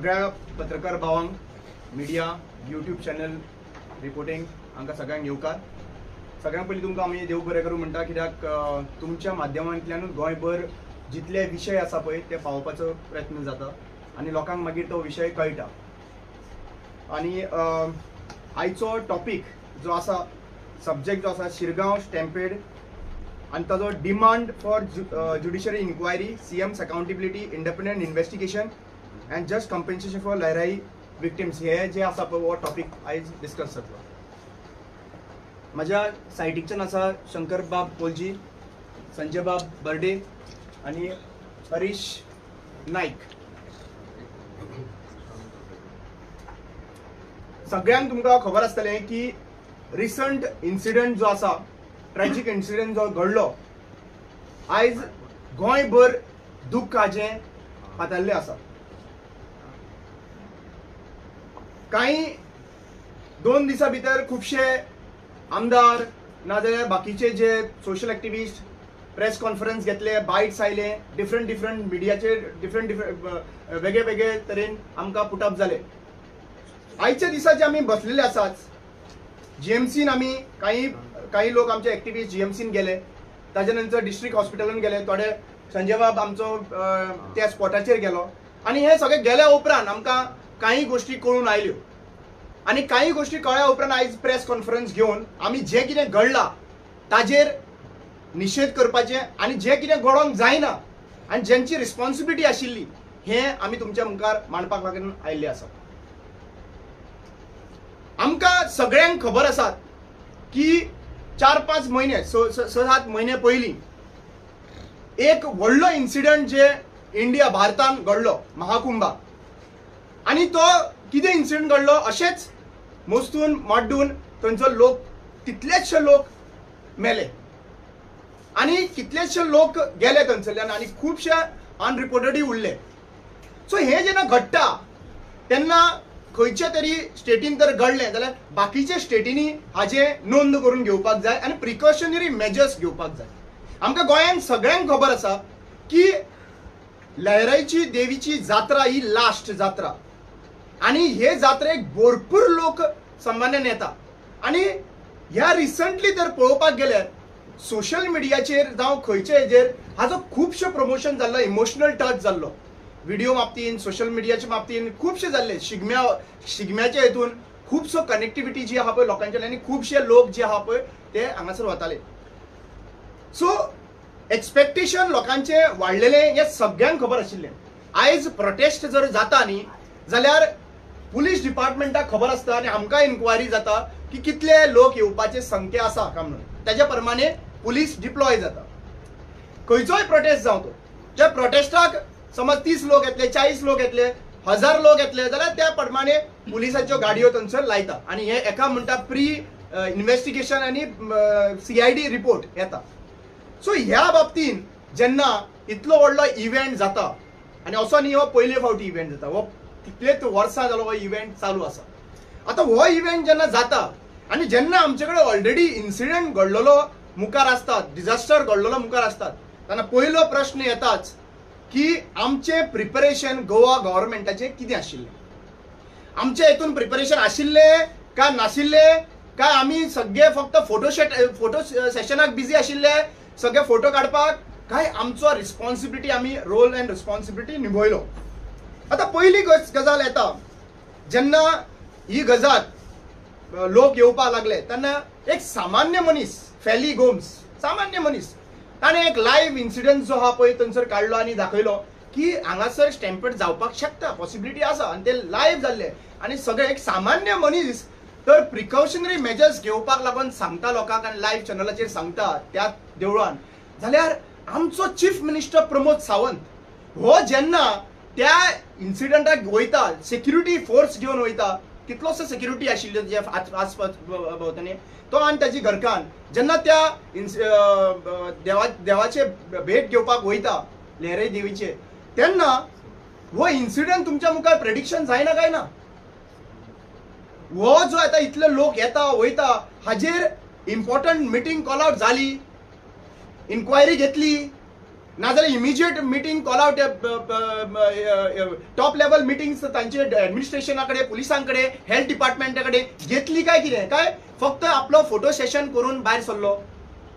सगळ्या पत्रकार भावांक, media, YouTube channel, reporting हांकां सगळ्यांक येवकार. सगळ्यांत पयलीं तुमकां आमी देव बरें करूं म्हणटा, कित्याक तुमच्या माध्यमांतल्यानूच गोंयभर जितले विशय आसा पळय ते पावोवपाचो प्रयत्न जाता आनी लोकांक मागीर तो विशय कळटा. आनी आयचो टॉपीक जो आसा, सब्जेक्ट जो आसा, शिरगांव स्टॅम्पेड आनी ताजो demand for judiciary inquiry, CM's accountability, independent investigation and just compensation for Lairai victims. हे जे आसा पळय हो टॉपीक आयज डिस्कस जातलो. म्हज्या सायडीच्यान आसा शंकर बाब पोलजी, संजय बाब बर्डे आनी हरीश नाईक. सगळ्यांक तुमकां खबर आसतलें की रिसंट इन्सिडंट जो आसा, ट्रॅजिक इन्सिडंट जो घडलो, आयज गोंयभर दुख्ख हाजें पातळ्ळें आसा. कांय 2 दिसां भितर खुबशे आमदार नाजाल्यार बाकीचे जे सोशल एक्टिविस्ट प्रेस कॉन्फरन्स घेतले, बायट्स आयले, डिफरंट मिडियाचेर डिफरंट वेगळे वेगळे तरेन आमकां पुटअप जाले. आयच्या दिसा जे आमी बसलेले आसात, जीएमसीन आमी काही लोक आमचे एक्टिविस्ट जीएमसीन गेले, ताजे नंतर डिस्ट्रिक्ट हॉस्पिटलान गेले, थोडे संजय बाब आमचो त्या स्पॉटाचेर गेलो. आनी हे सगळे गेल्या उपरांत आमकां काही गोष्टी कळून आयल्यो आनी काही गोष्टी कळ्ळ्या उपरांत आयज प्रेस कॉन्फरन्स घेवन आमी जे कितें घडलां ताजेर निशेध करपाचें आनी जे कितें घडोवंक जायना आनी जेंची रिस्पॉन्सिबिलिटी आशिल्ली हें आमी तुमच्या मुखार मांडपाक लागून आयिल्ले आसा. आमकां सगळ्यांक खबर आसा की 4-5 म्हयने 6-7 म्हयने पयलीं एक व्हडलो इन्सिडंट जे भारतान घडलो, महाकुंभाक. आनी तो कितें इन्सिडंट घडलो, अशेंच मोस्तून माड्डून थंयचो लोक, कितलेशे लोक मेले आनी कितलेशे लोक गेले थंयसरल्यान आनी खुबशे अनरिपोर्टेडूय उरले. सो हे जेन्ना घडटा तेन्ना खंयच्या तरी स्टेटीन तर घडलें जाल्यार बाकीच्या स्टेटींनी हाजे नोंद करून घेवपाक जाय आनी प्रिकॉशनरी मेजर्स घेवपाक जाय. आमकां गोंयांत सगळ्यांक खबर आसा की लहराईची देवीची जात्रा ही लास्ट जात्रा आनी हे जात्रेक भरपूर लोक सामान्यान येता. आनी ह्या रिसंटली जर पळोवपाक गेल्यार सोशल मिडियाचेर जावं खंयचे हेजेर हाजो खुबशे प्रमोशन जाल्लो, इमोशनल टच जाल्लो, व्हिडिओ बाबतीन, सोशल मिडियाच्या बाबतीन खुबशे जाल्ले. शिगम्याच्या हेतून खुबसो कनेक्टिविटी जी आहा पळय लोकांच्या आनी खुबशे लोक जे आहा पळय ते हांगासर वताले. सो एक्सपेक्टेशन लोकांचे वाडलेले हे सगळ्यांक खबर आशिल्लें. आयज प्रोटेस्ट जर जाता न्ही जाल्यार पुलीस डिपार्टमेंटाक खबर आसता आनी आमकां इन्क्वायरी जाता की कितले लोक येवपाचे संख्या आसा काय म्हणून. तेज्या प्रमाणे पुलीस डिप्लॉय जाता. खंयचोय प्रोटेस्ट जावं तो, त्या प्रोटेस्टाक समज 30 लोक येतले, 40 लोक येतले, 1000 लोक येतले जाल्यार त्या प्रमाणे पुलिसाच्यो गाडयो थंयसर लायता आनी हे एका म्हणटा प्री इन्व्हेस्टिगेशन आनी CID रिपोर्ट येता. सो ह्या बाबतीन जेन्ना इतलो व्हडलो इव्हेंट जाता आनी असो न्ही हो पयले फावटी इव्हेंट जाता, हो कितलेच वर्सां जालो हो इव्हेंट चालू आसा. आतां हो इव्हेंट जेन्ना जाता आनी जेन्ना आमचे कडेन ऑलरेडी इन्सिडंट घडलेलो मुखार आसतात, डिझास्टर घडलेलो मुखार आसतात, तेन्ना पयलो प्रश्न येताच की आमचे प्रिपरेशन गोवा गव्हर्मेंटाचे कितें आशिल्लें. आमचे हेतून प्रिपरेशन आशिल्लें काय नाशिल्लें, काय आमी सगळे फक्त फोटो सेशनाक बिजी आशिल्ले, सगळे फोटो काडपाक, काय आमचो रिस्पॉन्सिबिलिटी आमी रोल एंड रिस्पॉन्सिबिलिटी निभयलो. आतां पयली गजाल येता, जेन्ना ही गजाल लोक येवपाक लागले तेन्ना एक सामान्य मनीस, फॅली गोम्स सामान्य मनीस, ताणें एक लायव्ह इन्सिडंट जो आहा पळय थंयसर काडलो आनी दाखयलो की हांगासर स्टॅम्पेड जावपाक शकता, पॉसिबिलिटी आसा, आनी ते लायव्ह जाल्ले. आनी सगळे एक सामान्य मनीस तर प्रिकॉशनरी मेजर्स घेवपाक लागून सांगता लोकांक आनी लायव्ह चॅनलाचेर सांगता त्या देवळान. जाल्यार आमचो चीफ मिनिस्टर प्रमोद सावंत हो जेन्ना त्या इन्सिडंटाक वयता, सेक्युरिटी फोर्स घेवन वयता, कितलोसो सेक्युरिटी आशिल्लो जे आसपास भोंवतणी, तो आनी ताची घरकान जेन्ना त्या देवाचे भेट घेवपाक वयता लहराई देवीचे, तेन्ना हो इन्सिडंट तुमच्या मुखार प्रेडिक्शन जायना काय ना. हो जो आतां इतले लोक येता वयता हाजेर इम्पॉर्टंट मिटींग कॉल आउट जाली, इन्क्वायरी घेतली नाजाल्यार immediate meeting call out top level meetings तांचे एडमिनिस्ट्रेशना कडेन पुलिसां कडेन हेल्थ डिपार्टमेंटा कडेन घेतली काय कितें काय फक्त आपलो फोटो सेशन करून भायर सरलो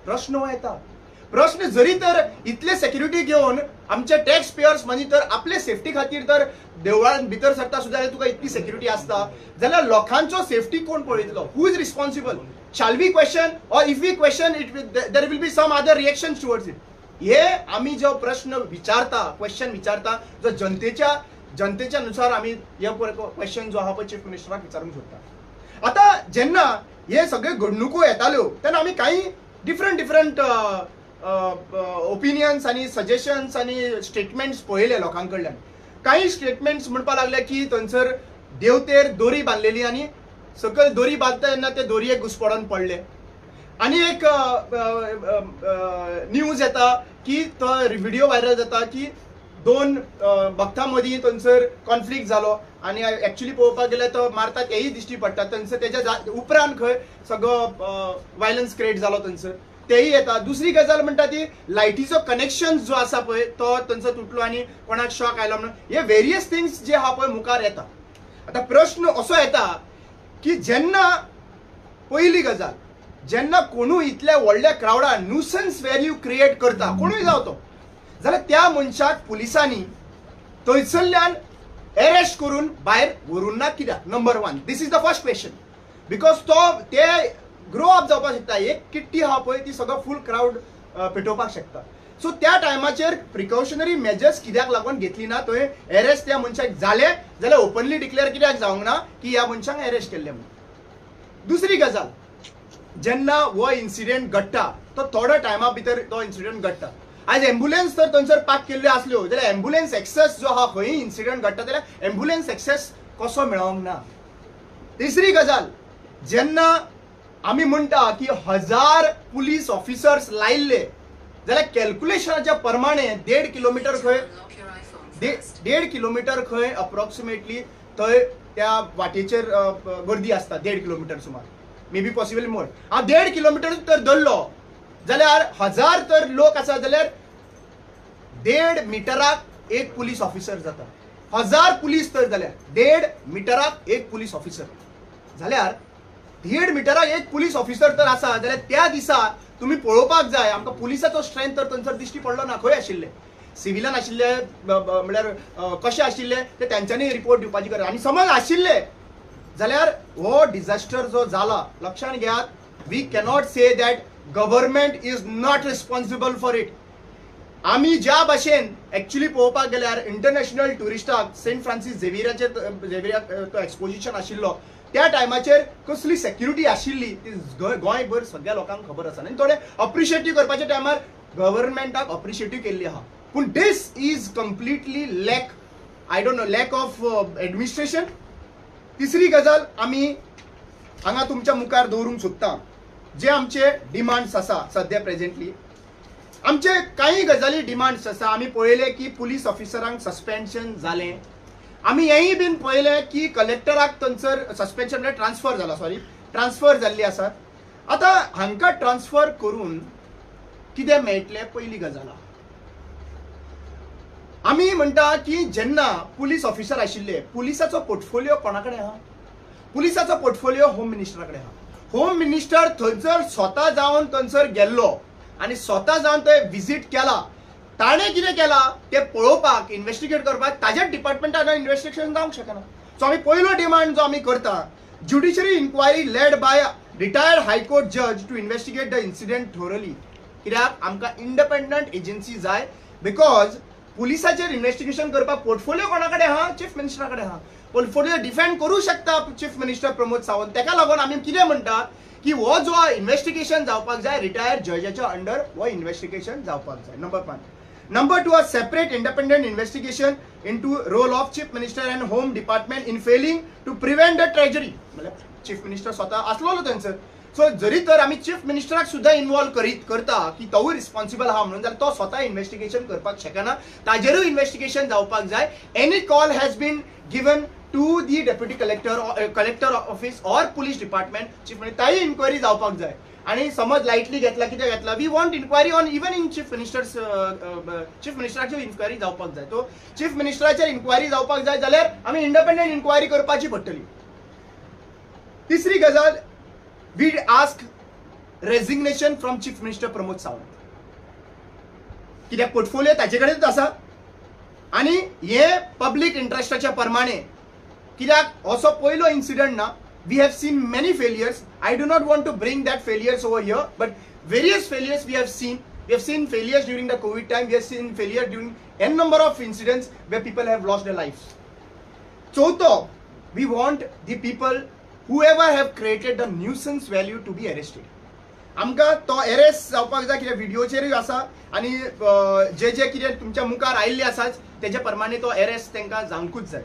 प्रश्न हो येता प्रश्न जरी तर इतले सेक्युरिटी घेवन आमचे टॅक्स पेयर्स मनी तर आपले सेफ्टी खातीर तर देवळान भितर सरता सुद्दां तुका इतली सेक्युरिटी आसता जाल्यार लोकांचो सेफ्टी कोण पळयतलो who is responsible shall we question or if we question it there will be some other reaction towards it हे आम्ही जो प्रश्न विचारता क्वेश्चन विचारता जो जनतेच्या नुसार आम्ही हे क्वेश्चन जो आहा पळय चीफ मिनिस्टराक विचारूंक सोदता आता जेन्ना हे सगळे घडणुको येताल्यो तेन्ना आमी काही डिफरंट ओपिनियन्स आणि सजेशन्स आणि स्टेटमेंट्स पळयले लोकां कडल्यान काही स्टेटमेंट्स म्हणपा लागले की थंयसर देवतेर दोरी बांदलेली आणि सकयल दोरी बांदता तेन्ना ते दोरयेक घुस्पडोन पडले आणि एक न्यूज येता की तो व्हिडिओ व्हायरल जाता की दोन भक्तां मदीं थंयसर कॉन्फ्लिक्ट जालो आणि एक्चुअली पळोवपाक गेल्यार तो मारता तेही दिश्टी पडटा थंयसर तेच्या उपरांत खंय सगळो वायलन्स क्रिएट जालो थंयसर तेही येता दुसरी गजाल म्हणटा ती लायटीचो कनेक्शन जो आसा पळय तो थंयसर तुटलो आणि कोणाक शॉक आयलो म्हणून हे वेरियस थिंग्स जे आहा पळय मुखार येता आता प्रश्न असो येता की जेन्ना पयली गजाल जेन्ना कोणूय इतल्या व्हडल्या क्राउडान न्यूसन्स व्हॅल्यू क्रिएट करता कोणूय जावं तो जाल्यार त्या मनशाक पुलिसांनी थंयसरल्यान अरेस्ट करून भायर व्हरून ना कित्याक number 1 this is the first question because तो ते ग्रो अप जावपाक शकता एक किट्टी आहा पळय ती सगळो फूल क्राउड पेटोवपाक शकता सो त्या टायमाचेर प्रिकॉशनरी मेजर्स कित्याक लागून घेतली ना थंय अरेस्ट त्या मनशाक जाले जाल्यार ओपनली डिक्लेअर कित्याक जावंक ना की ह्या मनशाक अरेस्ट केल्ले म्हणून दुसरी गजाल जेन्ना हो इन्सिडेंट घडटा तो थोड्या टायमा भितर तो इन्सिडेंट घडटा आज एम्ब्युलन्स तर थंयसर पार्क केल्ल्यो आसल्यो जाल्यार एम्ब्युलन्स एक्सेस जो आहा खंय इन्सिडेंट घडटा जाल्यार एम्ब्युलन्स एक्सेस कसो मेळोंक ना तिसरी गजाल जेन्ना आमी म्हणटा की 1000 पुलीस ऑफिसर्स लायिल्ले जाल्यार कॅल्क्युलेशनाच्या प्रमाणे 1.5 किलोमीटर खंय 1.5 किलोमीटर खंय अप्रॉक्सिमेटली थंय त्या वाटेचेर गर्दी आसता 1.5 किलोमीटर सुमार may be possible more 1.5 kilometre तर धरलो जाल्यार 1000 तर लोक आसा जाल्यार 1.5 मिटराक एक पुलीस ऑफिसर जाता 1000 पुलीस तर जाल्यार 1.5 मिटराक एक पुलीस ऑफिसर जाल्यार 1.5 मिटराक एक पुलीस ऑफिसर तर आसा जाल्यार त्या दिसा तुम्ही पळोवपाक जाय आमकां पुलिसाचो स्ट्रेंथ तर थंयसर दिश्टी पडलो ना खंय आशिल्ले सिव्हिलान आशिल्ले म्हळ्यार कशे आशिल्ले ते तांच्यांनी रिपोर्ट दिवपाची गरज आनी समज आशिल्ले जाल्यार हो डिझास्टर जो जाला लक्षात घेयात we cannot say that government is not responsible for it आमी ज्या भाशेन एक्चुअली पळोवपाक गेल्यार इंटरनॅशनल टुरिस्टाक सेंट फ्रांसीस झेवियराक तो एक्सपोजिशन आशिल्लो त्या टायमाचेर कसली सेक्युरिटी आशिल्ली ती गोंयभर सगळ्या लोकांक खबर आसा आनी थोडे अप्रिशिएटीव करपाच्या टायमार गव्हर्नमेंटाक अप्रिशिएटीव केल्ली आहा पूण this is completely lack I don't know lack of administration तिसरी गजाल आमी हांगा तुमच्या मुखार दवरूंक सोदता जे आमचे डिमांड्स आसा सध्या प्रेझेंटली आमचे काही गजाली डिमांड्स आसा आमी पळयले की पुलीस ऑफिसरांक सस्पेन्शन जालें आमी हेंय बीन पळयलें की कलेक्टराक थंयसर सस्पेन्शन म्हणजे ट्रान्सफर जाल्ली आसात आतां हांकां ट्रान्सफर करून कितें मेळटलें पयली गजाल आमी म्हणटा की जेन्ना पुलीस ऑफिसर आशिल्ले पुलिसाचो पोर्टफोलिओ कोणा कडेन आहा पुलिसाचो पोर्टफोलिओ होम मिनिस्टरा कडेन आहा होम मिनिस्टर थंयसर स्वता जावन थंयसर गेल्लो आनी स्वता जावन थंय विजीट केला ताणें कितें केला ते पळोवपाक इन्व्हेस्टिगेट करपाक ताज्याच डिपार्टमेंटान इन्व्हेस्टिगेशन जावंक शकना सो आमी पयलो डिमांड जो आमी करता judiciary inquiry led by retired high court जज to investigate the incident thoroughly कित्याक आमकां इंडिपेंडंट एजन्सी जाय बिकॉज पुलिसाचेर इन्व्हेस्टिगेशन करपाक पोर्टफोलिओ कोणा कडेन आहा चीफ मिनिस्टरा कडेन आहा पोर्टफोलिओ डिफेंड करूं शकता चीफ मिनिस्टर प्रमोद सावंत तेका लागून आमी कितें म्हणटा की हो जो इन्व्हेस्टिगेशन जावपाक जाय रिटायर्ड जजाच्या अंडर हो इन्व्हेस्टिगेशन जावपाक जाय number 1 number 2 a separate independent investigation into role of chief minister and home department in failing to prevent the tragedy मतलब chief minister स्वतः असलोलो थंयसर सो जरी तर आमी चीफ मिनिस्टराक सुद्धा इन्वॉल्व करता की तोय रिस्पॉन्सिबल आहा म्हणून जाल्यार तो स्वतः इन्व्हेस्टिगेशन करपाक शकना ताजेरूय इन्व्हेस्टिगेशन जावपाक जाय any call has been given to the deputy collector office or police department chief minister ताई इन्क्वायरी जावपाक जाय. आणि समज लायटली घेतला कितें घेतला we want inquiry on even in chief मिनिस्टराचेर इन्क्वायरी जावपाक जाय. तो चीफ मिनिस्टराचेर इन्क्वायरी जावपाक जाय जाल्यार आमी इंडिपेंडंट इन्क्वायरी करपाची पडटली. तिसरी गजाल we ask resignation from chief minister Pramod Sawant. कित्याक पोर्टफोलियो ताचे कडेनच आसा आनी हे पब्लीक इंट्रस्टाच्या प्रमाणे कित्याक असो पयलो इन्सिडंट ना. We have seen many failures. I do not want to bring that failures over here, but various failures we have seen. We have seen failures during the COVID time. We have seen failure during n number of incidents where people have lost their lives. Chotho, we want the people whoever have created the nuisance value to be arrested. आमकां तो arrest जावपाक जाय कित्याक व्हिडिओचेरूय आसा आनी जे जे कितें तुमच्या मुखार आयिल्ले आसात तेजे प्रमाणे तो अरेस्ट तांकां जावंकूच जाय.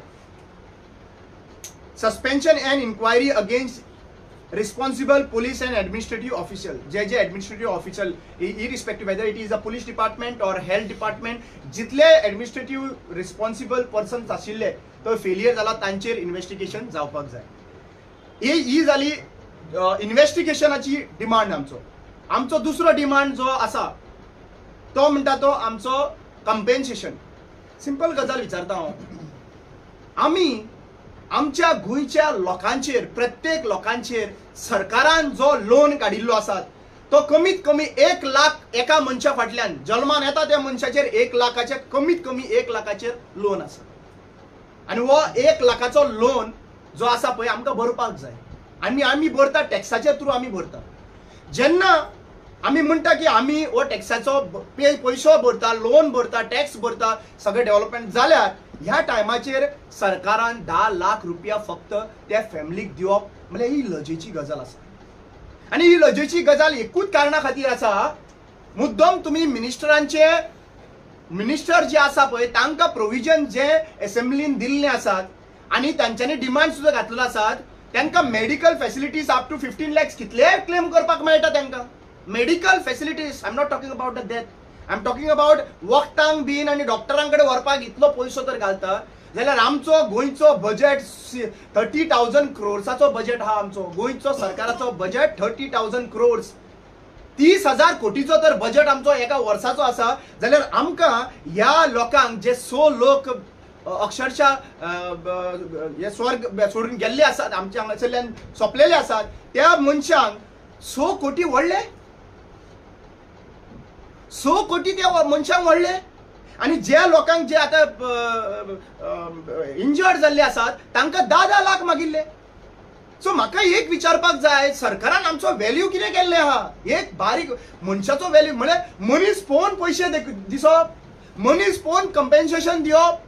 Suspension and inquiry against responsible police and administrative official. जे administrative official, irrespective whether it is a police department or health department, जितले administrative responsible persons आशिल्ले तो फेलियर जाला तांचेर इन्व्हेस्टिगेशन जावपाक जाय. ही जाली इन्व्हेस्टिगेशनाची डिमांड. आमचो दुसरो डिमांड जो आसा तो म्हणटा तो आमचो कंपेन्सेशन. सिंपल गजाल विचारता हांव, आमी आमच्या गोंयच्या लोकांचेर प्रत्येक लोकांचेर सरकारान जो लोन काडिल्लो आसा तो कमीत कमी 1 लाख एका मनशा फाटल्यान जल्मान येता त्या मनशाचेर 1 लाखाचे कमीत कमी 1 लाखाचेर लोन आसा. आनी हो 1 लाखाचो लोन जो आसा पळय आमकां भरपाक जाय आनी आमी भरता टॅक्साच्या थ्रू आमी भरता. जेन्ना आमी म्हणटा की आमी हो टॅक्साचो पयसो भरता, लोन भरता, टॅक्स भरता, सगळें डेव्हलपमेंट जाल्यार ह्या टायमाचेर सरकारान 10 लाख रुपया फक्त त्या फॅमिलीक दिवप म्हणजे ही लजेची गजाल आसा. आनी ही लजेची गजाल एकूच कारणा खातीर आसा, मुद्दम तुम्ही मिनिस्टर जे आसा पळय तांकां प्रोविजन जे असेंब्लीन दिल्ले आसात आनी तांच्यांनी डिमांड सुद्दां घातलेलो आसात, तांकां medical facilities up to 15 lakhs कितले क्लेम करपाक मेळटा तांकां. Medical facilities, I am not talking about the death, I am talking about वखदांक बीन आनी डॉक्टरांकडे व्हरपाक इतलो पयसो तर घालता जाल्यार आमचो गोंयचो बजेट 30,000 crores बजेट हा. आमचो गोंयचो सरकाराचो बजेट 30,000 crores, 30,000 कोटीचो तर बजेट आमचो एका वर्साचो आसा. जाल्यार आमकां ह्या लोकांक जे 100 लोक अक्षरशः हे स्वर्ग सोडून गेल्ले आसात, आमच्या हांगासरल्यान सोंपलेले आसात, त्या मनशांक 100 कोटी व्हडले, 100 कोटी त्या मनशांक व्हडले. आनी ज्या लोकांक जे आतां इंजर्ड जाल्ले आसात तांकां 10 लाख मागिल्ले. सो म्हाका एक विचारपाक जाय, सरकारान आमचो व्हॅल्यू कितें केल्ले आहा? एक बारीक मनशाचो व्हॅल्यू म्हळ्यार मनीस पळोवन पयशे दिसप, मनीस पळोवन कंपेन्सेशन दिवप.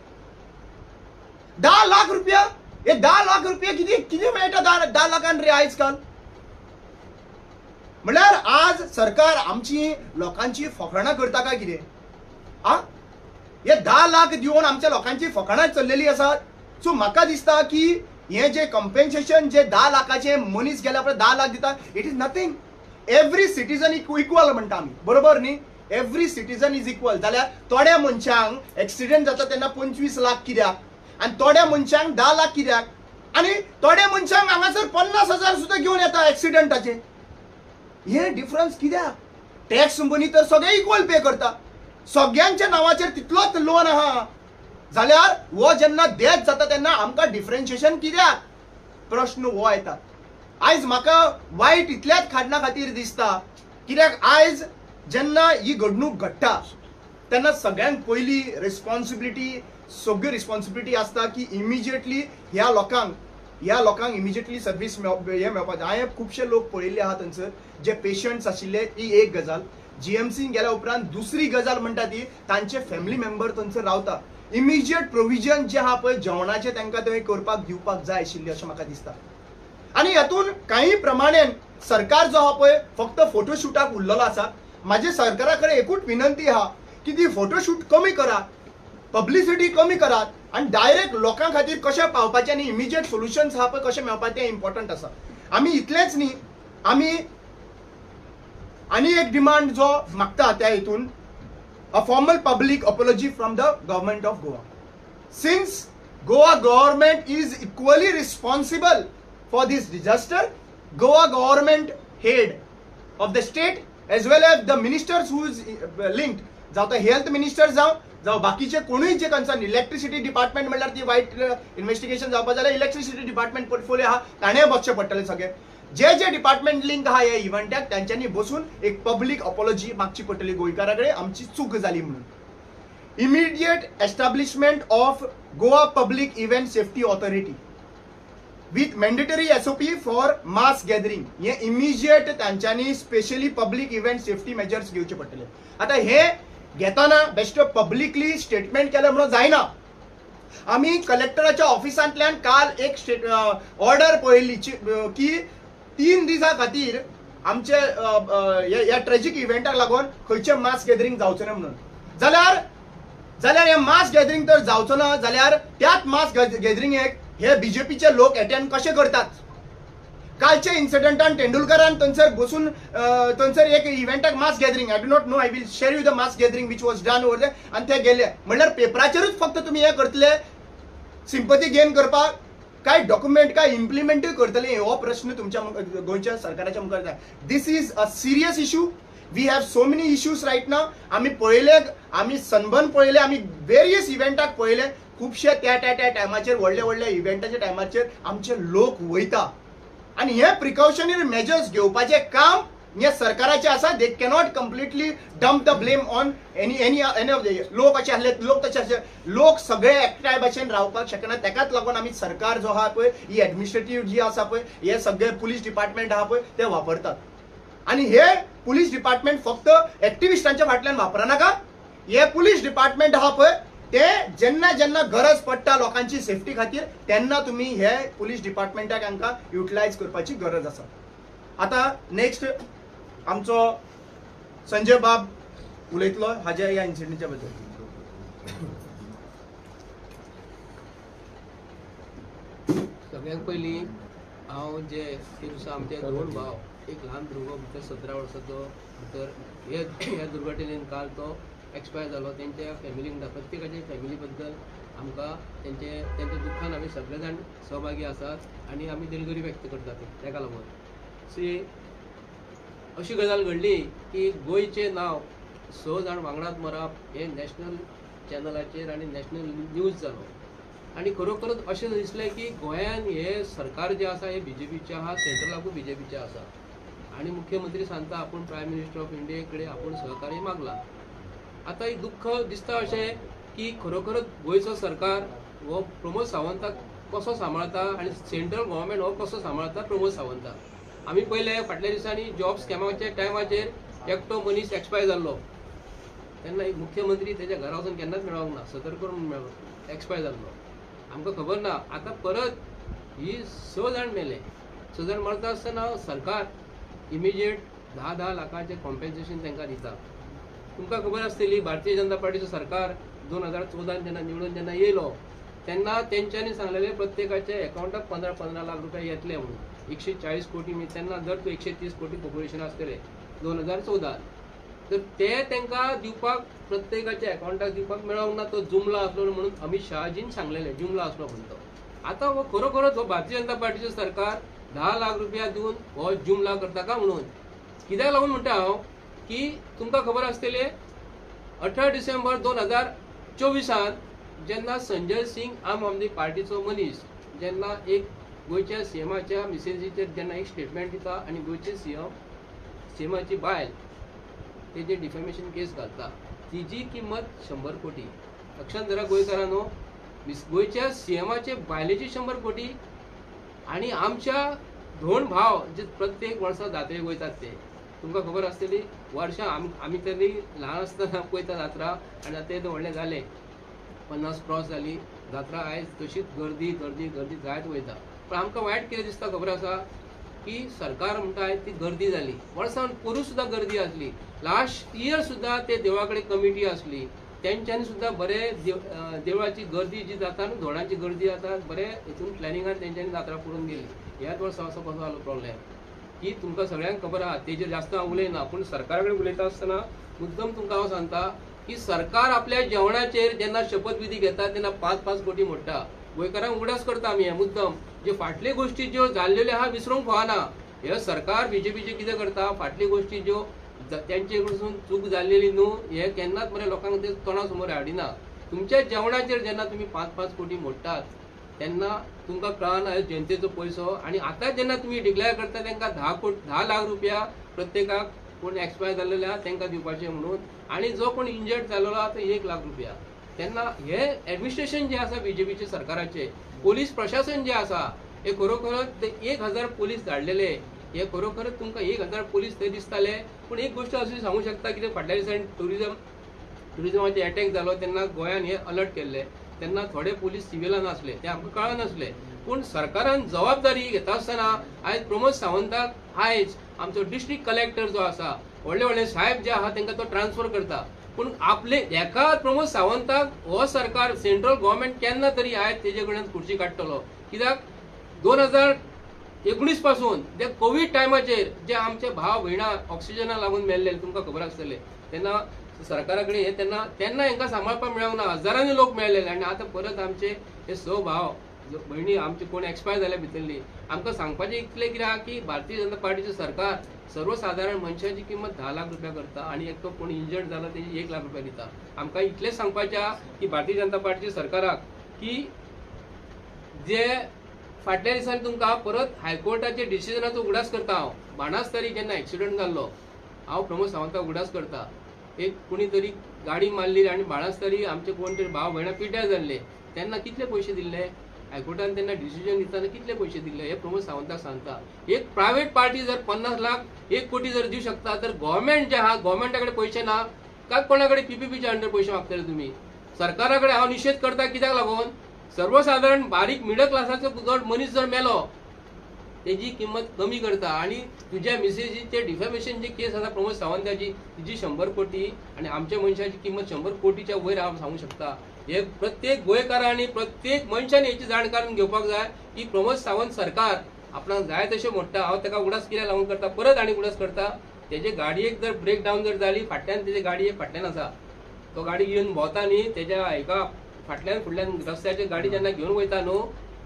10 लाख रुपया, हे 10 लाख रुपया कितें मेळटा 10 लाखान रे आयज काल? म्हळ्यार आज सरकार आमची लोकांची फकाणां करता काय कितें? हे 10 लाख दिवन आमच्या लोकांची फकाणां चल्लेली आसात. सो म्हाका दिसता की हे जे कंपेन्सेशन जे 10 लाखाचे मनीस गेल्या उपरांत 10 लाख दिता, it is nothing. Every citizen equal म्हणटा आमी, बरोबर न्ही? Every citizen is equal. जाल्यार थोड्या मनशांक एक्सिडेंट जाता तेन्ना 25 लाख कित्याक आनी थोड्या मनशांक 10 लाख कित्याक? आनी थोड्या मनशांक हांगासर 50,000 सुद्दां घेवन येता एक्सिडेंटाचे. हे डिफरन्स कित्याक? टॅक्स मनी तर सगळे इक्वल पे करता, सगळ्यांच्या नावाचेर तितलोच लोन आहा. जाल्यार हो जेन्ना डेथ जाता तेन्ना आमकां डिफरन्शिएशन कित्याक? प्रश्न हो येता. आयज म्हाका वायट इतल्याच खाडना खातीर दिसता कित्याक आयज जेन्ना ही घडणूक घडटा तेन्ना सगळ्यांत पयली सगळी रिस्पॉन्सिबिलिटी आसता की इमिजिएटली ह्या लोकांक इमिजिएटली सर्वीस हे मेळपाचें. हांवें खुबशे लोक पळयल्ले आहा थंयसर जे पेशंट्स आशिल्ले, ही एक गजाल. जीएमसीन गेल्या उपरांत दुसरी गजाल म्हणटा ती तांचे फॅमिली मेंबर थंयसर रावता. इमिजिएट प्रोविजन जे आहा पळय जेवणाचे तांकां थंय करपाक दिवपाक जाय आशिल्ले अशें म्हाका दिसता. आनी हातून काही प्रमाणेन सरकार जो आहा पळय फक्त फोटोशूटाक उरलेलो आसा. म्हाजे सरकारा कडेन एकूच विनंती आहा की ती फोटोशूट कमी करात, पब्लिसिटी कमी करात आनी डायरेक्ट लोकां खातीर कशें पावपाचें आनी इमिजिएट सोल्युशन्स आहा पळय कशें मेळपाचें तें इम्पॉर्टंट आसा. आमी इतलेंच न्ही, आमी आनी एक डिमांड जो मागता त्या हितून, a formal public apology from the government of Goa. Since Goa government is equally responsible for this disaster. Goa government head of the state as well as the ministers who is linked, जावं तो health minister जावं बाकीचे कोणूय जे concern, electricity department म्हणल्यार ती वायट investigation जावपा जाल्यार इलेक्ट्रिसिटी डिपार्टमेंट पोर्टफोलियो आहा ताणें बसचें पडटलें सगळें. जे जे डिपार्टमेंट लिंक आहा ह्या इव्हेंटाक तांच्यांनी बसून एक पब्लीक अपॉलॉजी मागची पडटली गोंयकारां कडेन आमची चूक जाली म्हणून. Immediate establishment of Goa public event safety authority with mandatory SOP for mass gathering. हे इमिजिएट तांच्यांनी specially public event safety measures घेवचे पडटले. आता हे घेताना बेस्ट पब्लिकली स्टेटमेंट केलं म्हणून जायना. आम्ही कलेक्टराच्या ऑफिसांतल्यान काल एक ऑर्डर पळयल्ली की 3 दिसां खातीर आमचे ह्या ट्रेजिक इव्हेंटाक लागून खंयचे मास गॅदरिंग जावचें ना म्हणून. जाल्यार हे मास गॅदरिंग तर जावचो ना जाल्यार त्याच मास गॅदरिंगेक हे बीजेपीचे लोक अटेंड कशे करतात. कालच्या इन्सिडेंटान तेंडुलकरान थंयसर बसून थंयसर एक इव्हेंटाक mass gathering, I do not know, I will share you the mass gathering which was done over there, आनी ते गेले म्हणल्यार पेपराचेरूच फक्त तुम्ही हे करतले सिंपथी गेन करपाक काय डॉक्युमेंट काय इम्प्लिमेंटूय करतले हो प्रश्न तुमच्या गोंयच्या सरकाराच्या मुखार जाय. This is a serious issue. We have so many issues right now. आमी पळयले, आमी सनबर्न पळयले, आमी वेरियस इव्हेंटाक पळयले. खुबशे त्या टायमाचेर व्हडले व्हडले इव्हेंटाच्या टायमाचेर आमचे लोक वयता आणि हे प्रिकॉशनरी मेजर्स घेवपाचे काम हे सरकाराचे आसा. They cannot completely dump the blame on any of the लोक अशे आसले, लोक तशे आसले, लोक सगळे एकठांय भाशेन रावपाक शकना. तेकाच लागून आमी सरकार जो आहा पळय, ही एडमिनिस्ट्रेटिव्ह जी आसा पळय, हे सगळे पुलीस डिपार्टमेंट आहा पळय ते वापरतात. आणि हे पुलीस डिपार्टमेंट फक्त एक्टिविस्टांच्या फाटल्यान वापरनाका. हे पुलीस डिपार्टमेंट आहा पळय ते जेन्ना जेन्ना गरज पडटा लोकांची सेफ्टी खातीर तेन्ना तुम्ही हे पुलीस डिपार्टमेंटाक हांकां युटिलायज करपाची गरज आसा. आता नेक्स्ट आमचो संजय बाब उलयतलो हाज्या ह्या इन्सिडेंटच्या बद्दल. सगळ्यांत पयलीं हांव जे ते दिसा आमचे 2 भाव, एक ल्हान भुरगो भितर 17 वर्साचो भितर ह्या दुर्घटनेन काल तो एक्सपायर जालो. तेंच्या फॅमिलीक प्रत्येकाचे फॅमिली बद्दल आमकां तेंच्या दुख्खान आमी सगळे जाण सहभागी आसात आनी आमी दिलगिरी व्यक्त करतात तेका लागून. सी अशी गजाल घडली की गोंयचें नांव 6 जाण वांगडाच मरप हे नॅशनल चॅनलाचेर आनी नॅशनल न्यूज जालो. आनी खरोखरच अशें दिसलें की गोंयान हे सरकार जे आसा हे बीजेपीचें आहा, सेंट्रलाकूय बीजेपीचें आसा आनी मुख्यमंत्री सांगता आपूण प्रायम मिनिस्टर ऑफ इंडिये कडेन आपूण सहकार्य मागला. आता एक दुःख दिसता अशें की खरोखरच गोंयचो सरकार हो प्रमोद सावंताक कसो सांबाळता आनी सेंट्रल गव्हर्मेंट हो कसो सांबाळता प्रमोद सावंताक. आमी पयले फाटल्या दिसांनी जॉब स्कॅमाच्या टायमाचेर एकटो मनीस एक्सपायर जाल्लो तेन्ना एक मुख्यमंत्री तेच्या घरा वचून केन्नाच मेळोंक ना, सतर्क करून मेळ्ळो, एक्सपायर जाल्लो. आमकां खबर ना आतां परत ही 6 जाण मेले. 6 जाण मरता आसतना सरकार इमिजिएट 10 लाखाचें कॉम्पेन्सेशन तांकां दिता. तुमकां खबर आसतली भारतीय जनता पार्टीचो सरकार 2014 जेन्ना निवडून जेन्ना येयलो तेन्ना तेंच्यांनी सांगलेले प्रत्येकाच्या अकाउंटाक 15 लाख रुपया येतले म्हणून. 140 कोटी तेन्ना जर तूं 130 कोटी पॉप्युलेशन आसतलें 2014 तर ते तांकां दिवपाक प्रत्येकाच्या अकाउंटाक दिवपाक मेळोंक ना. तो जुमला आसलो म्हणून अमित शहाजीन सांगलेले जुमला आसलो म्हणून तो. आतां हो खरोखरच हो भारतीय जनता पार्टीचो सरकार 10 लाख रुपया दिवन हो जुमला करता का म्हणून. कित्याक लागून म्हणटा हांव की तुमकां खबर आसतले 18 डिसेंबर 2024 जेन्ना संजय सिंग आम आदमी पार्टीचो मनीस जेन्ना एक गोंयच्या सीएमाच्या मिसेजीचेर जेन्ना एक स्टेटमेंट दिता आनी गोंयचे सीएमाची बायल तेजेर डिफॅमेशन केस घालता तिजी किंमत 100 कोटी. लक्षात धरा गोंयकारांनो, गोंयच्या सीएमाचे बायलेची 100 कोटी आनी आमच्या 2 भाव जे प्रत्येक वर्सा जात्रेक वयतात ते तुमकां खबर आसतली. वर्सां आमी तरी ल्हान आसतना पळयता जात्रा आनी आतां ते व्हडले जाले 50 क्रॉस जाली जात्रा. आयज तशीच गर्दी गर्दी गर्दी जायत वयता. पण आमकां वायट कितें दिसता खबर आसा की सरकार म्हणटा ती गर्दी जाली. वर्सां पयरूं सुद्दां गर्दी आसली. लास्ट इयर सुद्दां ते देवळा कडेन कमिटी आसली तेंच्यांनी सुद्दां बरे देवळाची गर्दी जी जाता न्हू धोडांची गर्दी जाता बरे हितून प्लॅनिंगान तेंच्यांनी जात्रा करून गेली. ह्याच वर्सा असो कसो जालो प्रॉब्लेम की तुमकां सगळ्यांक खबर आहा. तेजेर जास्त हांव उलयना पूण सरकारा कडेन उलयता आसतना मुद्दम तुमकां हांव सांगता की सरकार आपल्या जेवणाचेर जेन्ना शपथविधी घेता तेन्ना 5-5 कोटी मोडटा. गोंयकारांक उगडास करता आमी हे मुद्दम जे फाटले गोष्टी ज्यो जाल्लेल्यो आहा विसरूंक फावना. हे सरकार बीजेपीचे कितें करता, फाटली गोष्टी ज्यो त्यांचे कडसून चूक जाल्लेली न्हू हे केन्नाच मरे लोकांक ते तोंडा समोर हाडिना. तुमच्या जेवणाचेर जेन्ना तुम्ही 5-5 कोटी मोडटात तेन्ना तुमकां कळना हे जनतेचो पयसो. आणि आता जेन्ना तुम्ही डिक्लेअर करता तांकां 10 लाख रुपया प्रत्येकाक कोण एक्सपायर जाल्लेले आहा तांकां दिवपाचे म्हणून, आणि जो कोण इंजर्ड जाल्लो आहा तो 1 लाख रुपया. तेन्ना हे ऍडमिनिस्ट्रेशन जे आसा बीजेपीचे सरकाराचे, पोलीस प्रशासन जे आसा हे खरोखरच 1000 पोलीस धाडलेले, हे खरोखरच तुमकां 1000 पोलीस थंय दिसताले. पूण एक गोष्ट अशी सांगू शकता की फाटल्या दिसांनी टुरिजमाचे अटॅक जालो तेन्ना गोंयान हे अलर्ट केल्ले, तेन्ना थोडे पोलीस सिव्हिलान आसले ते आमकां कळनासले. पूण सरकारान जबाबदारी घेता आसतना आयज प्रमोद सावंताक आयज आमचो डिस्ट्रिक्ट कलेक्टर जो आसा, व्हडले व्हडले साहेब जे आहा तांकां तो ट्रान्सफर करता. पूण आपले एका प्रमोद सावंताक हो सरकार सेंट्रल गव्हर्नमेंट केन्ना तरी आयज तेजे कडल्यान खुर्ची काडटलो. कित्याक 2019 पासून ते कोविड टायमाचेर जे आमचे भाव भयणां ऑक्सिजना लागून मेल्ले तुमकां खबर आसतले, तेन्ना सरकारा कडेन हे तेन्ना हांकां सांबाळपाक मेळूंक ना, हजारांनी लोक मेळ्ळेले. आनी आतां परत आमचे हे 6 भाव भयणी आमचे कोण एक्सपायर जाल्या भितरली. आमकां सांगपाचें इतलें कितें आहा की भारतीय जनता पार्टीचें सरकार सर्वसाधारण मनशाची किंमत 10 लाख रुपया करता आणि एक तो कोण इंजर्ड जाला तेजी 1 लाख रुपया दिता. आमकां इतलेंच सांगपाचें आहा की भारतीय जनता पार्टीच्या सरकाराक की जे फाटल्या दिसांनी तुमकां परत हायकोर्टाचे डिसिजनाचो उगडास करता. हांव बाणास्तारी जेन्ना एक्सिडंट जाल्लो हांव प्रमोद सावंताक उगडास करता. एक कोणी तरी गाडी मारली आणि बाणास्तारी आमचे कोण तरी भाव भयणां पिड्ड्यार जाल्ले, तेन्ना कितले पयशे दिल्ले हायकोर्टान, तेन्ना डिसिजन दिताना कितले पयशे दिल्ले हे प्रमोद सावंताक सांगता. एक प्रायव्हेट पार्टी जर 50 लाख 1 कोटी जर दिवं शकता तर गव्हर्नमेंट जे आहा गव्हर्नमेंटा कडेन पयशे ना काय कोणा कडेन पीपीपीच्या अंडर पयशे मागतले तुमी. सरकारा कडेन हांव निशेध करता कित्याक लागून सर्वसाधारण बारीक मिडल क्लासाचो मनीस जर मेलो तेजी किंमत कमी करता. आणि तुझ्या मिसेजीचे डिफॅमेशन जे केस आसा प्रमोद सावंताची तिची 100 कोटी आणि आमच्या मनशाची किंमत 100 कोटीच्या वयर हांव सांगू शकता. हे प्रत्येक गोंयकारांनी प्रत्येक मनशान हेची जाण काढून घेवपाक जाय की प्रमोद सावंत सरकार आपणाक जाय तशें मोडटा. हांव ताका उगडास कित्याक लागून करता, परत आनी उगडास करता. तेजे गाडयेक जर ब्रेक डावन जर जाली, फाटल्यान तेजे गाडी फाटल्यान आसा, तो गाडी घेवन भोंवता न्ही, तेज्या एका फाटल्यान फुडल्यान रस्त्याचेर गाडी जेन्ना घेवन वयता न्हू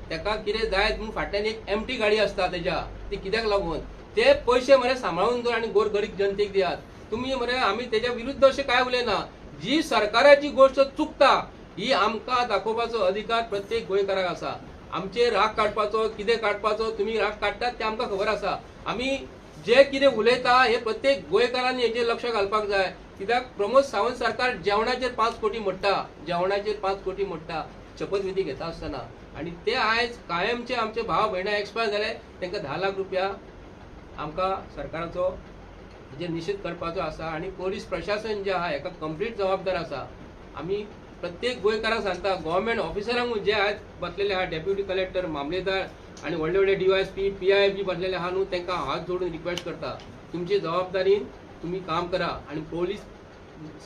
तेका कितें जाय म्हणून फाटल्यान एक एमटी गाडी आसता तेज्या, ती कित्याक लागून ते पयशे मरे सांबाळून दवर आनी गोरगरीब जनतेक दियात तुमी. मरे आमी तेज्या विरुद्ध अशें काय उलयना. जी सरकाराची गोष्ट चुकता ही आमकां दाखोवपाचो अधिकार प्रत्येक गोंयकाराक आसा. आमचे राग काडपाचो कितें काडपाचो तुमी राग काडटात ते आमकां खबर आसा. आमी जे कितें उलयता हे प्रत्येक गोंयकारांनी हेचेर लक्ष घालपाक जाय. कित्याक प्रमोद सावंत सरकार जेवणाचेर 5 कोटी मोडटा, जेवणाचेर 5 कोटी मोडटा शपथविधी घेता आसतना. आणि ते आयज कायमचे आमचे भाव भयणां एक्सपायर जाले तांकां 10 लाख रुपया आमकां सरकाराचो हेजेर निशेध करपाचो आसा. आणि पोलीस प्रशासन जे आहा हेका कंप्लीट जबाबदार आसा. आमी प्रत्येक गोंयकाराक सांगता, गव्हर्नमेंट ऑफिसरांक जे आयज बसलेले आहा डेप्युटी कलेक्टर मामलेदार आणि व्हडले व्हडले DYSP PI बी बसलेले आहा न्हू तांकां हात जोडून रिक्वेस्ट करता तुमची जबाबदारीन तुम्ही काम करा. आणि पोलीस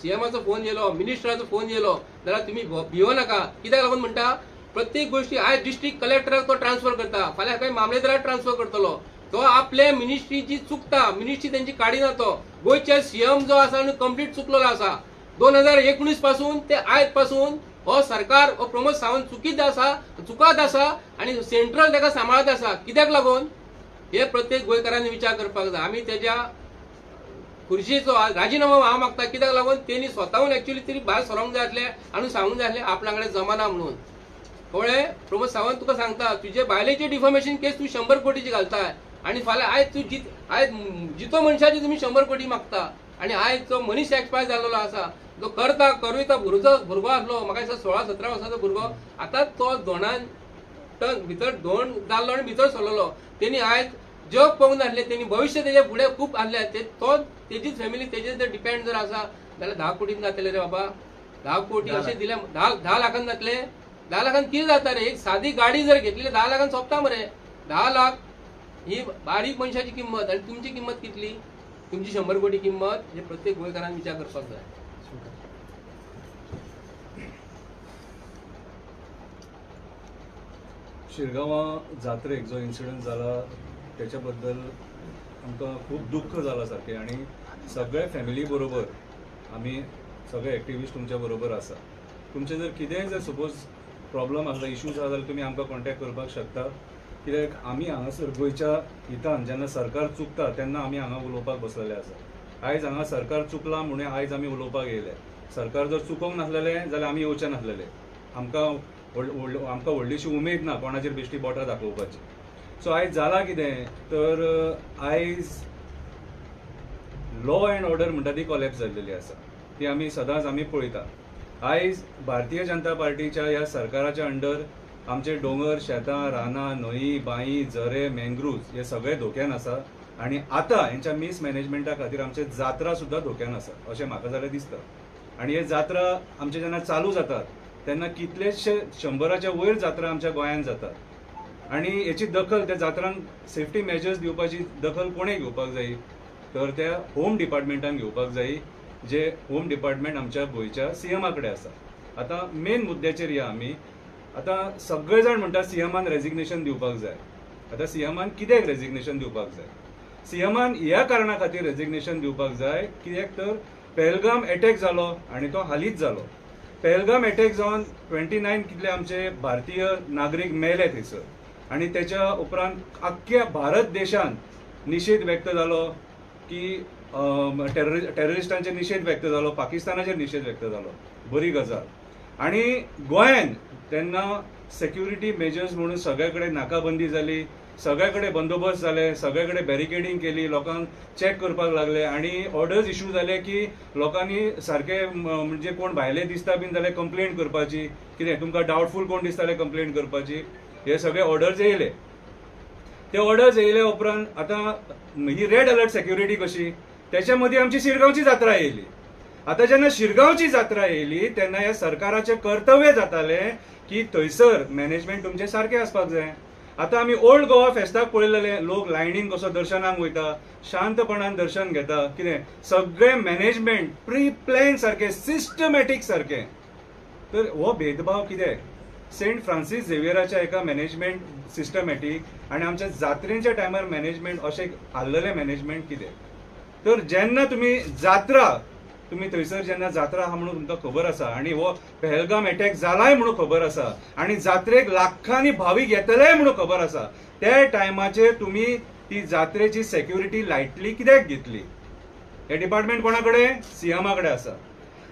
सीएमाचो फोन येयलो, मिनिस्टराचो फोन येयलो जाल्यार तुम्ही भिवो नाका. कित्याक लागून म्हणटा प्रत्येक गोष्टी आयज डिस्ट्रिक्ट कलेक्टराक तो ट्रान्सफर करता, फाल्यां खंय मामलेदाराक ट्रान्सफर करतलो. तो आपले मिनिस्ट्रीची चुकता, मिनिस्ट्री त्यांची काडिना. तो गोंयचे सीएम जो आसा कंप्लीट चुकलेलो आसा. 2019 पासून ते आयज पासून हो सरकार हो प्रमोद सावंत चुकात आसा आणि सेंट्रल ताका सांबाळत आसा. कित्याक लागून हे प्रत्येक गोंयकारांनी विचार करपाक जाय. आमी तेज्या खुर्चीचो राजीनामो हांव मागता. कित्याक लागून तेणी स्वताहून एक्चुअली तरी भायर सरोंक जाय आसलें आनी सांगूंक जाय आसलें आपल्या कडेन जमाना म्हणून. कळ्ळें प्रमोद सावंत तुका सांगता तुजे बायलेचे डिफॉर्मेशन केस तूं 100 कोटीची घालताय आणि फाल्यां आयज तूं आयज जितो मनशाची तुमी 100 कोटी मागता. आणि आयज जो मनीस एक्सपायर जाल्लो आसा जो करुयता भुरगो आसलो म्हाका दिसता 16-17 वर्साचो भुरगो आतां तो दोनान भितर दोन जाल्लो आनी भितर सरलेलो. तेणी आयज जग पळोवंक नासलें, तेणी भविश्य तेजे फुडें खूब आहलें. तो तेजीच फॅमिली तेजेर जर डिपेंड जर आसा जाल्यार 10 कोटीन जातले रे बाबा. 10 कोटी अशें दिले 10 लाखान जातले. 10 लाखान कितें जाता रे. एक सादी गाडी जर घेतली 10 लाखान सोंपता मरे. 10 लाख ही बारीक मनशाची किंमत. आणि तुमची किंमत कितली, तुमची 100 कोटी किंमत. हे प्रत्येक गोंयकारान विचार करपाक जाय. शिरगांवा जात्रेक जो इन्सिडंट जाला त्याच्या बद्दल आमकां खूब दुख्ख जाला सारकें. आणि सगळे फॅमिली बरोबर आमी सगळे एक्टिविस्ट तुमच्या बरोबर आसा. तुमचे जर कितेंय जर सपोज प्रॉब्लम आसलो इश्यूज आसा जाल्यार तुमी आमकां कॉन्टॅक्ट करपाक शकता कित्याक आमी हांगासर गोंयच्या हितान जेन्ना सरकार चुकता तेन्ना आमी हांगा उलोवपाक बसलेले आसा। आयज हांगा सरकार चुकलां म्हणून आयज आमी उलोवपाक येयले। सरकार जर चुकोवंक नासलेले जाल्यार आमी येवचे नासलेले। आमकां व्हडलीशी उमेद ना कोणाचेर बेश्टी बोटां दाखोवपाची। सो आयज जालां कितें तर आयज लॉ अँड ऑर्डर म्हणटा ती कॉलेप्स जाल्लेली आसा, ती आमी सदांच आमी पळयता। आयज भारतीय जनता पार्टीच्या ह्या सरकाराच्या अंडर आमचे दोंगर, शेतां, रानां, न्हंयी, बांयी, झरे, मँग्रुव्ज हे सगळे धोक्यान आसा आनी आतां हेंच्या मिसमॅनेजमेंटा खातीर आमचे जात्रा सुद्दां धोक्यान आसा अशें म्हाका जाल्यार दिसता। आनी हे जात्रा आमचे जेन्ना चालू जातात तेन्ना कितलेशे 100च्या वयर जात्रा आमच्या गोंयांत जातात आनी हेची दखल त्या जात्रांक सेफ्टी मेजर्स दिवपाची दखल कोणें घेवपाक जाय तर त्या होम डिपार्टमेंटान घेवपाक जाय, जे होम डिपार्टमेंट आमच्या गोंयच्या सीएमा कडेन आसा। आतां मेन मुद्द्याचेर या आमी। आतां सगळे जाण म्हणटा सीएमान रेजिग्नेशन दिवपाक जाय। आतां सीएमान कित्याक रेजिग्नेशन दिवपाक जाय? सीएमान ह्या कारणां खातीर रेजिग्नेशन दिवपाक जाय कित्याक तर पहलगाम अटॅक जालो आनी तो हालींच जालो। पहलगाम अटॅक जावन 29 कितले आमचे भारतीय नागरीक मेले थंयसर आनी तेच्या उपरांत आख्ख्या भारत देशान निशेध व्यक्त जालो की टेररिस्टांचेर निशेध व्यक्त जालो, पाकिस्तानाचेर निशेध व्यक्त जालो, बरी गजाल। आनी गोंयान तेन्ना सेक्युरिटी मेजर्स म्हणून सगळे कडेन नाकाबंदी जाली, सगळे कडेन बंदोबस्त जाले, सगळे कडेन बॅरिकेडिंग केली, लोकांक चॅक करपाक लागले आनी ऑर्डर्स इश्यू जाले की लोकांनी सारके म्हणजे कोण भायले दिसता बीन जाल्यार कंप्लेंट करपाची, कितें तुमकां डावटफूल कोण दिसताले कंप्लेंट करपाची, हे सगळे ऑर्डर्स येयले। ते ऑर्डर्स येयले उपरांत आतां ही रेड अलर्ट सेक्युरिटी कशी, त्याच्या मदीं आमची शिरगांवची जात्रा येयली। आतां जेन्ना शिरगांवची जात्रा येयली तेन्ना ह्या सरकाराचें कर्तव्य जातालें की थंयसर मॅनेजमेंट तुमचें सारकें आसपाक जाय। आतां आमी ओल्ड गोवा फेस्ताक पळयलेले, लोक लायनीन कसो दर्शनाक वयता, शांतपणान दर्शन घेता, कितें सगळें मॅनेजमेंट प्री प्लॅन सारकें, सिस्टमॅटीक सारकें। तर हो भेदभाव कितें? सेंट फ्रांसीस झेवियराच्या एका मॅनेजमेंट सिस्टमॅटीक आनी आमच्या जात्रेच्या टायमार मॅनेजमेंट अशें आसलेलें मॅनेजमेंट कितें? तर जेन्ना तुमी जात्रा तुमी थंयसर जेन्ना जात्रा आहा म्हणून तुमकां खबर आसा आनी हो पहलगाम अटॅक जालाय म्हणून खबर आसा आनी जात्रेक लाखांनी भावीक येतलेय म्हणून खबर आसा, त्या टायमाचेर तुमी ती जात्रेची सेक्युरिटी लायटली कित्याक घेतली? हे डिपार्टमेंट कोणा कडेन? सीएमा कडेन आसा।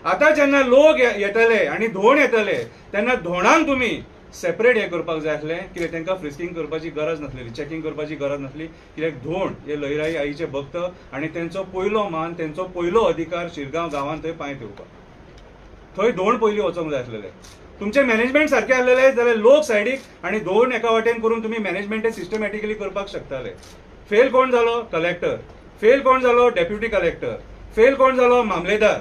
आतां जेन्ना लोक येतले आनी धोंड येतले तेन्ना धोंडांक तुमी सेपरेट हे करपाक जाय आसलें, कित्याक तांकां फ्रिस्किंग करपाची गरज नासलेली, चॅकिंग करपाची गरज नासली, कित्याक धोंड हे लयराई आईचे भक्त आनी तेंचो पयलो मान, तेंचो पयलो अधिकार शिरगांव गांवांत थंय पांय ठेवपाक, थंय धोंड पयलीं वचोंक जाय आसलेलें। तुमचें मॅनेजमेंट सारकें आसलेलें जाल्यार लोक सायडीक आनी धोंड एका वाटेन करून तुमी मॅनेजमेंट सिस्टमॅटिकली करपाक शकताले। फेल कोण जालो? कलेक्टर। फेल कोण जालो? Deputy collector. फेल कोण जालो? मामलेदार।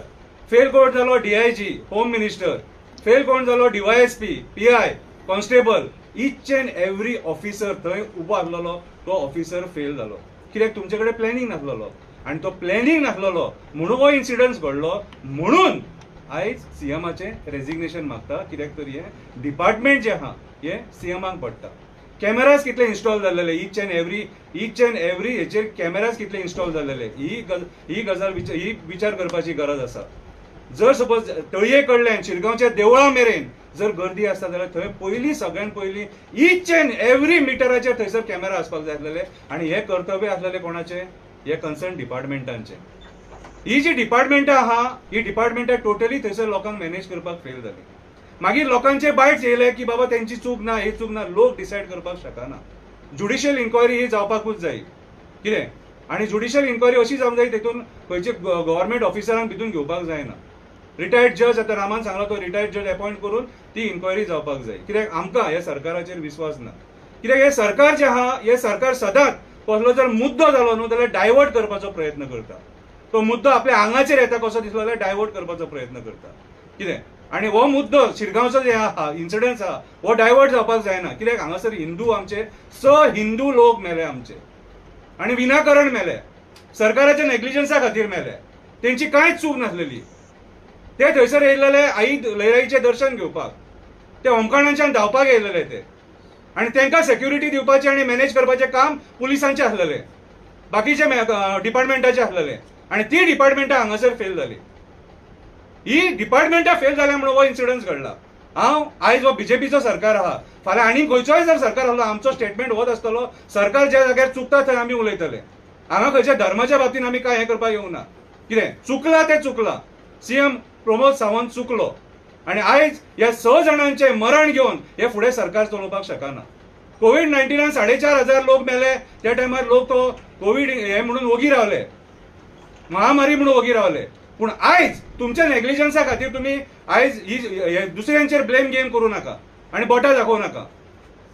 फेल कोण जालो? DIG, home minister. फेल कोण जालो? DYSP, PI, constable. Each and every officer थंय उबो आसलेलो तो ऑफिसर फेल जालो, कित्याक तुमचे कडेन प्लॅनिंग नासलेलो आनी तो प्लॅनिंग नासलेलो म्हणून हो इन्सिडंट घडलो। म्हणून आयज सीएमाचें रेजिग्नेशन मागता, कित्याक तर हे डिपार्टमेंट जे आहा हे सीएमाक पडटा। कॅमेराज कितले इन्स्टॉल जाल्लेले, इच अँड एव्हरी हेचेर कॅमेराज कितले इन्स्टॉल जाल्लेले, ही गजाल ही विचार करपाची गरज आसा। जर सपोज तळये कडल्यान शिरगांवच्या देवळा मेरेन जर गर्दी आसता जाल्यार थंय पयलीं सगळ्यान पयलीं इच अँड एव्हरी मिटराचेर थंयसर कॅमेरा आसपाक जाय आसलेले आनी हे कर्तव्य आसलेले कोणाचे? हे कन्सर्न डिपार्टमेंटांचे। ही जी डिपार्टमेंटां आहा ही डिपार्टमेंटां टोटली थंयसर लोकांक मॅनेज करपाक फेल जाली। मागीर लोकांचे बायट्स येयले की बाबा तेंची चूक ना, ही चूक ना, लोक डिसायड करपाक शकना। ज्युडिशियल इन्क्वायरी ही जावपाकूच जाय, कितें आनी ज्युडिशियल इन्क्वायरी अशी जावंक जाय तेतून खंयचे गव्हर्नमेंट ऑफिसरांक भितून घेवपाक जायना। रिटायर्ड जज, आतां रामान सांगला तो रिटायर्ड जज अपॉइंट करून ती इन्क्वायरी जावपाक जाय, कित्याक आमकां ह्या सरकाराचेर विश्वास ना। कित्याक हे सरकार जे आहा हे सरकार सदांच कसलो जर मुद्दो जालो न्हू जाल्यार डायवर्ट करपाचो प्रयत्न करता। तो मुद्दो आपल्या आंगाचेर येता कसो दिसलो जाल्यार डायवर्ट करपाचो प्रयत्न करता, कितें आनी हो मुद्दो शिरगांवचो जे आहा इन्सिडंट्स आहा हो डायवर्ट जावपाक जायना, कित्याक हांगासर हिंदू आमचे हिंदू लोक मेले आमचे आनी विनाकारण मेले, सरकाराच्या नेग्लिजन्सा खातीर मेले, तेंची कांयच चूक नासलेली। ते थंयसर येयलेले आई लयराईचें दर्शन घेवपाक, ते होमखणांच्यान धांवपाक येयलेले ते आनी तांकां सेक्युरिटी दिवपाचें आनी मॅनेज करपाचें काम पुलिसांचें आसलेलें, बाकीचे डिपार्टमेंटाचें आसलेलें आनी ती डिपार्टमेंटां हांगासर फेल जाली। ही डिपार्टमेंटां फेल जाल्या म्हणून हो इन्सिडंट घडला हांव आयज हो बीजेपीचो सरकार आहा, फाल्यां आनी खंयचोय जर सरकार आहलो आमचो स्टेटमेंट होत आसतलो, सरकार ज्या जाग्यार चुकता थंय आमी उलयतले. हांगा खंयच्या धर्माच्या बाबतींत आमी काय हें करपाक येवंक ना. कितें चुकला तें चुकलां. सीएम प्रमोद सावंत चुकलो आनी आयज ह्या 6 जाणांचें मरण घेवन हे फुडें सरकार चलोवपाक शकना. कोविड-19 4,500 लोक मेले, त्या टायमार लोक तो कोविड हे म्हणून वगी रावले, महामारी म्हणून वगी रावले. पूण आयज तुमच्या नेग्लिजन्सा खातीर तुमी आयज ही दुसऱ्यांचेर ब्लेम गेम करूं नाका आनी बोटां दाखोवं नाका.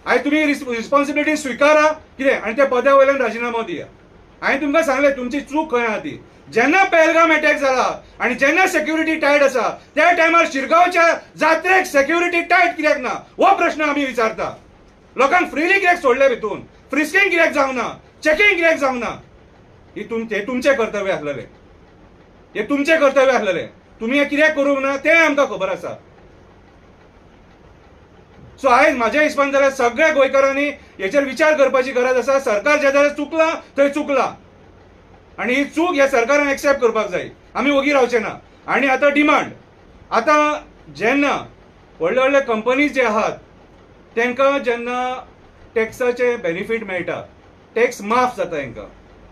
आयज तुमी रिस्पॉन्सिबिलिटी स्विकारा कितें आनी त्या पदा वयल्यान राजिनामो दिया. हांवें तुमकां सांगलें तुमची चूक खंय आहा ती. जेन्ना पहलगाम अटॅक जाला आनी जेन्ना सेक्युरिटी टायट आसा त्या टायमार शिरगांवच्या जात्रेक सेक्युरिटी टायट कित्याक ना हो प्रश्न आमी विचारता. लोकांक फ्रीली कित्याक सोडले भितून, फ्रिस्किंग कित्याक जावंक ना, चेकिंग कित्याक जावंक ना. हे तुमचें कर्तव्य आसलेलें, हे तुमचें कर्तव्य आसलेलें. तुमी हें कित्याक करूंक ना तें आमकां खबर आसा. सो आयज म्हाज्या हिसपान जाल्यार सगळ्या गोंयकारांनी हेचेर विचार करपाची गरज आसा. सरकार ज्या जाग्यार चुकलां थंय चुकलां आनी ही चूक ह्या सरकारान एक्सेप्ट करपाक जाय. आमी वगी रावचे ना. आनी आतां डिमांड, आतां जेन्ना व्हडले व्हडले कंपनीज जे आहात तांकां जेन्ना टॅक्साचे बेनिफीट मेळटा, टॅक्स माफ जाता तांकां,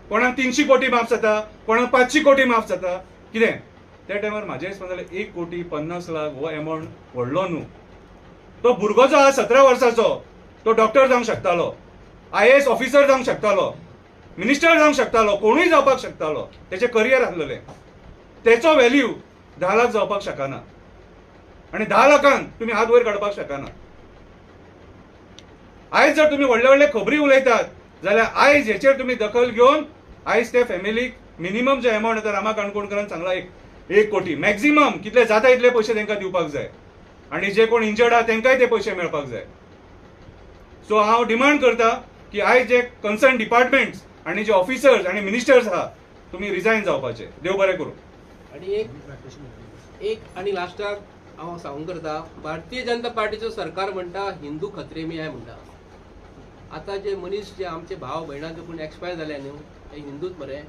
कोणाक 300 कोटी माफ जाता, कोणाक 500 कोटी माफ जाता. कितें त्या टायमार म्हाज्या हिसपान जाल्यार 1,50,00,000 हो एमावंट व्हडलो न्हू. तो भुरगो जो आहा 17 वर्साचो तो डॉक्टर जावंक शकतालो, IAS ऑफिसर जावंक शकतालो, मिनिस्टर जावंक शकतालो, कोणूय जावपाक शकतालो. तेचें करियर आसलेलें. तेचो व्हॅल्यू 10 लाख जावपाक शकना आनी 10 लाखांक तुमी हात वयर काडपाक शकना. आयज जर तुमी व्हडले व्हडले खबरी उलयतात जाल्यार आयज हेचेर तुमी दखल घेवन आयज त्या फॅमिलीक मिनिमम जो एमावंट आतां रामा काणकोणकरान सांगला 1 कोटी मॅक्झिमम कितले जाता इतले पयशे तांकां दिवपाक जाय आनी जे कोण इंजर्ड आहा तांकांय ते पयशे मेळपाक जाय. सो हांव डिमांड करता की आयज जे कन्सर्न डिपार्टमेंट्स आनी जे ऑफिसर्स आनी मिनिस्टर्स आहा तुमी रिजायन जावपाचे. देव बरें करूं. आणि एक आणि लास्टाक हांव सांगूंक करता, भारतीय जनता पार्टीचो सरकार म्हणटा हिंदू खत्रे में आहे म्हणटा. आता जे मनीस जे आमचे भाव भयणांचे कोण एक्सपायर जाले न्हू ते हिंदूच मरे.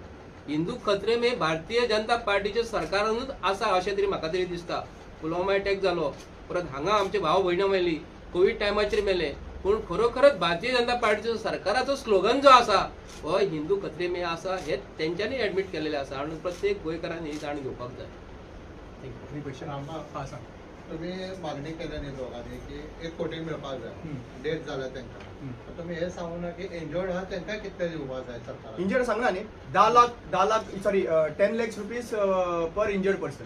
हिंदू खत्रे में भारतीय जनता पार्टीचे सरकारानूच आसा अशें तरी म्हाका तरी दिसता. पुलवामा अटॅक जालो, परत हांगा आमचे भाव भयणां मेली, कोविड टायमाचेर मेले. पूण खरोखरच भारतीय जनता पार्टीचो सरकाराचो स्लोगन जो आसा हो हिंदू खत्रे में आसा हे तेंच्यांनी एडमीट केलेले आसा आनी प्रत्येक गोंयकारान ही जाण घेवपाक जाय. तुम्ही मागणी केल्या न्ही दोघांनी की 1 कोटी मेळपाक जाय, डेथ जाला तांकां. तुम्ही हे सांगू ना की इंजर्ड आहा तांकां कितले दिवपाक जाय सरकारान. इंजर्ड सांगला न्ही 10 lakh sorry 10 lakhs rupees per injured person.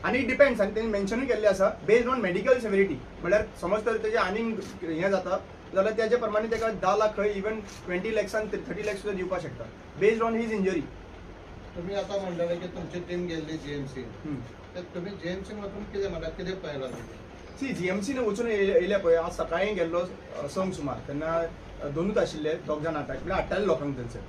आनी डिपेंड्स आनी तेणी मेन्शनूय केल्लें आसा बेस्ड ऑन मेडिकल सेव्हिरिटी. म्हळ्यार समज तर तेजें आनीक हें जाता जाल्यार तेजे प्रमाणे ताका 10 लाख खंय इवन 20 lakhs आनी 30 lakhs सुद्दां दिवपाक शकता बेस्ड ऑन हीज इंजरी. तुम्ही आता म्हणलेले की तुमची टीम गेल्ली जीएमसी, तर तुम्ही जीएमसी मधून कितें म्हणटा कितें पळयलां तुम्ही. जीएमसीन वचून येयले पळय. आज सकाळीं गेल्लो संक सुमार तेन्ना 2च आशिल्ले, 2 जाण हाडटाले लोकांक थंयसर.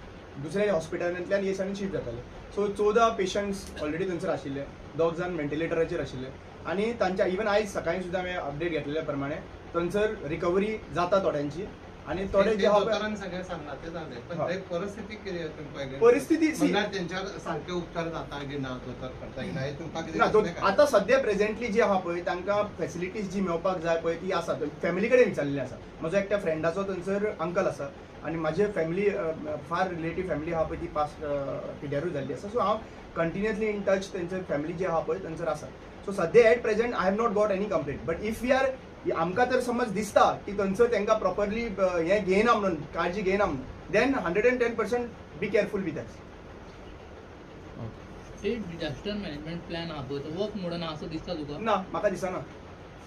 दुसऱ्या हॉस्पिटलांतल्यान येसांनी शिफ्ट जाताले. सो 14 पेशंट्स ऑलरेडी थंयसर आशिल्ले, 2 जाण वेंटिलेटराचेर आशिल्ले आनी तांच्या इवन आयज सकाळीं सुद्दां हांवें अपडेट घेतलेल्या प्रमाणे थंयसर रिकवरी जाता थोड्यांची आनी थोडे जे दोतोरान सगळें सांगला ते जालें. पण थंय परिस्थिती कितें तुम्ही पळयली. परिस्थिती म्हणल्यार तेंच्यार सारके उपचार जाता की ना, दोतोर करता की ना, हे तुमकां कितें ना. दिसलें काय? आतां सद्या प्रेझेंटली जी आहा पळय तांकां फॅसिलिटीज जी मेळपाक जाय पळय ती आसा. फॅमिली कडेन विचारलेली आसा. म्हजो एकट्या फ्रेंडाचो थंयसर अंकल आसा आनी म्हाजे फॅमिली फार रिलेटीव फॅमिली आहा पळय ती पास्ट पिड्यारूय जाल्ली आसा. सो हांव कंटिन्युअसली इन टच तेंचर फॅमिली जी आहा पळय थंयसर आसा. सो सद्या at present I have not got any complaint. But if we are आमकां तर समज दिसता की थंयसर तांकां प्रॉपरली हें घेयना म्हणून काळजी घेयना म्हणून then 110% be careful with that. Disaster management plan आहा पळय तो वर्क मोडन आहा असो दिसता तुका. ना म्हाका दिसना.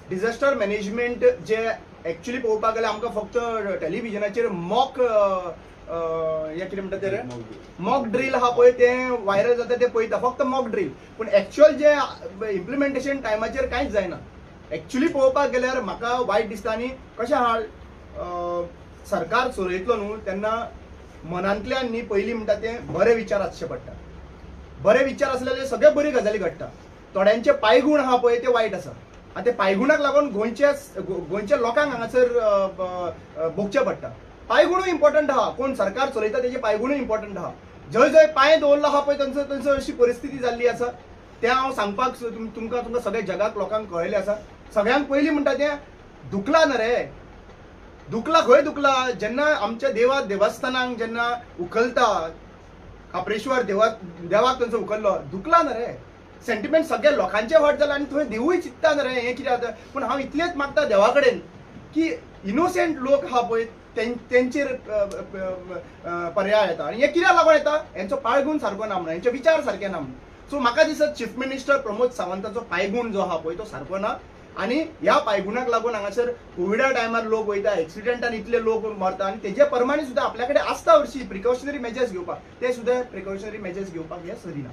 डिझास्टर मॅनेजमेंट जे एक्चुअली पळोवपाक गेल्यार आमकां फक्त टेलिव्हिजनाचेर मॉक हे कितें म्हणटा ते मॉक ड्रील आहा पळय तें व्हायरल जाता ते पळयता फक्त मॉक ड्रील. पूण एक्चुअल जे इम्प्लिमेंटेशन टायमाचेर कांयच जायना. एक्चुअली पळोवपाक गेल्यार म्हाका वायट दिसता. आनी कशें आहा सरकार चलयतलो न्हू तेन्ना मनांतल्यान न्ही पयलीं म्हणटा तें बरे विचार आसचे पडटा. बरे विचार आसलेले सगळे बरी गजाली घडटा. थोड्यांचे पायगुण आहा पळय ते वायट आसा आनी ते पायगुणाक लागून गोंयच्या लोकांक हांगासर भोगचें पडटा. पायगुणूय इम्पॉर्टंट आहा. कोण सरकार चलयता तेजे पायगुणूय इम्पॉर्टंट आहा. जंय जंय पांय दवरलो आहा पळय थंयसर अशी परिस्थिती जाल्ली आसा. तें हांव सांगपाक तुमकां सगळ्या जगाक लोकांक कळयलें आसा. सगळ्यांक पयलीं म्हणटा तें दुखला न्ही रे, दुखला खंय दुखला जेन्ना आमच्या देवस्थानांक जेन्ना उखलता काप्रेश्वर देवाक थंयसर उखल्लो, दुखला न्ही रे. सेंटिमेंट सगळे लोकांचे हट जाला आनी थंय देवूय चित्ता न्ही रे हें कितें जाता. पूण हांव इतलेंच मागता देवा कडेन की इनोसेंट लोक आहा पळय तेंचेर पर्याय येता. आनी हे कित्याक लागून येता, हेंचो पाळगूण सारको ना म्हणून, हेंचे विचार सारके ना म्हणून. सो म्हाका दिसता चीफ मिनिस्टर प्रमोद सावंताचो पायगूण जो आहा पळय तो सारको ना. आनी ह्या पायगुणाक लागून हांगासर कोविडा टायमार लोक वयता, एक्सिडेंटान इतले लोक मरता आनी तेजे प्रमाणे सुद्दां आपल्या कडेन आसता हरशीं प्रिकॉशनरी मेजर्स घेवपाक, ते सुद्दां प्रिकॉशनरी मेजर्स घेवपाक हे सरिना.